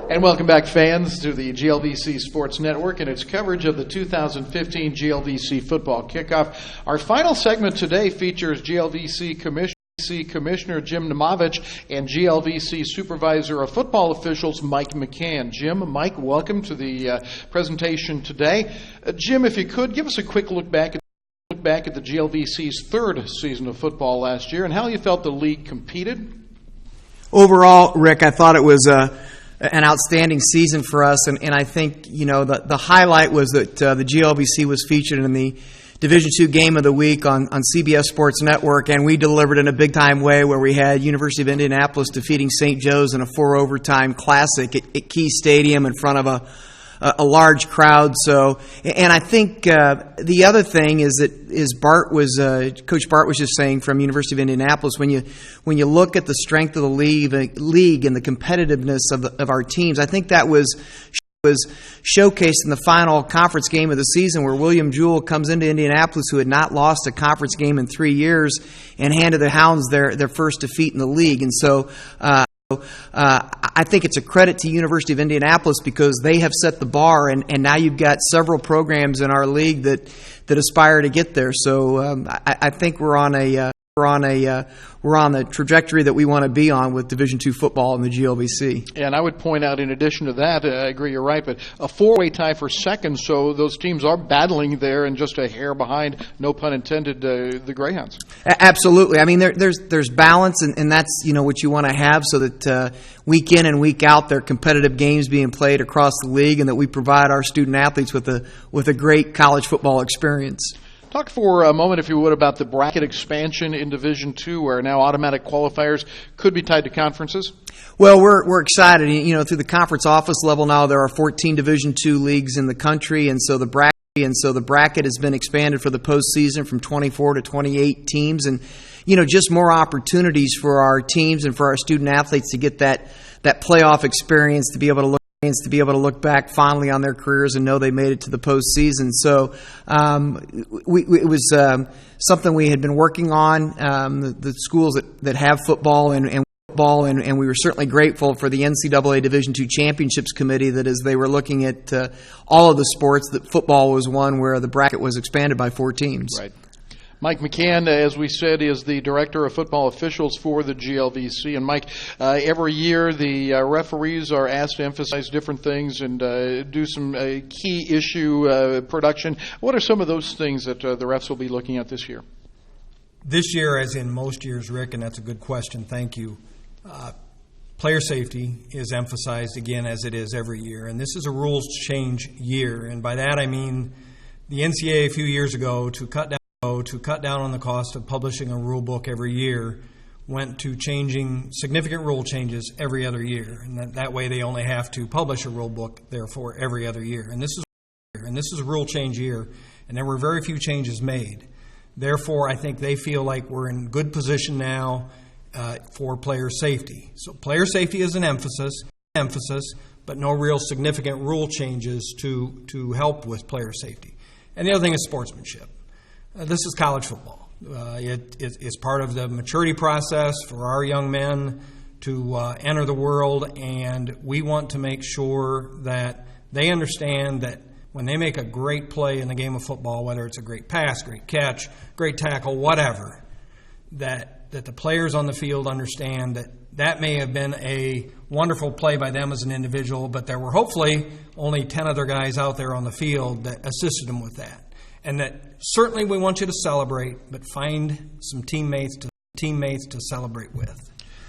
And welcome back, fans, to the GLVC Sports Network and its coverage of the 2015 GLVC Football Kickoff. Our final segment today features GLVC Commissioner Jim Naumovich and GLVC Supervisor of Football Officials Mike McCann. Jim, Mike, welcome to the presentation today. Jim, if you could, give us a quick look back at the GLVC's third season of football last year and how you felt the league competed. Overall, Rick, I thought it was an outstanding season for us, and I think the highlight was that the GLVC was featured in the Division II Game of the Week on CBS Sports Network, and we delivered in a big-time way where we had University of Indianapolis defeating St. Joe's in a 4-overtime classic at Key Stadium in front of a large crowd. So, and I think the other thing is Coach Bart was just saying from University of Indianapolis, when you look at the strength of the league and the competitiveness of our teams, I think that was showcased in the final conference game of the season where William Jewell comes into Indianapolis, who had not lost a conference game in 3 years, and handed the Hounds their first defeat in the league. And so I think it's a credit to University of Indianapolis because they have set the bar, and now you've got several programs in our league that aspire to get there. So I think we're on the trajectory that we want to be on with Division II football in the GLVC. And I would point out, in addition to that, I agree, you're right, but a 4-way tie for second, so those teams are battling there and just a hair behind, no pun intended, the Greyhounds. Absolutely. I mean, there's balance, and that's what you want to have, so that week in and week out there are competitive games being played across the league, and that we provide our student athletes with a great college football experience. Talk for a moment, if you would, about the bracket expansion in Division II, where now automatic qualifiers could be tied to conferences. Well, we're excited. Through the conference office level now, there are 14 Division II leagues in the country, and so the bracket has been expanded for the postseason from 24 to 28 teams, and just more opportunities for our teams and for our student athletes to get that playoff experience, to be able to look back fondly on their careers and know they made it to the postseason. So it was something we had been working on. The schools that have football and we were certainly grateful for the NCAA Division II Championships Committee that, as they were looking at all of the sports, that football was one where the bracket was expanded by 4 teams. Right. Mike McCann, as we said, is the Director of Football Officials for the GLVC. And Mike, every year the referees are asked to emphasize different things and do some key issue production. What are some of those things that the refs will be looking at this year? This year, as in most years, Rick, and that's a good question, thank you. Player safety is emphasized again, as it is every year. And this is a rules change year. And by that I mean the NCAA a few years ago, to cut down on the cost of publishing a rule book every year, went to changing significant rule changes every other year. And that way they only have to publish a rule book, therefore, every other year. And this is a rule change year, and there were very few changes made. Therefore, I think they feel like we're in good position now for player safety. So player safety is an emphasis, but no real significant rule changes to help with player safety. And the other thing is sportsmanship. This is college football. It's part of the maturity process for our young men to enter the world, and we want to make sure that they understand that when they make a great play in the game of football, whether it's a great pass, great catch, great tackle, whatever, that the players on the field understand that may have been a wonderful play by them as an individual, but there were hopefully only 10 other guys out there on the field that assisted them with that. And that certainly we want you to celebrate, but find some teammates to celebrate with.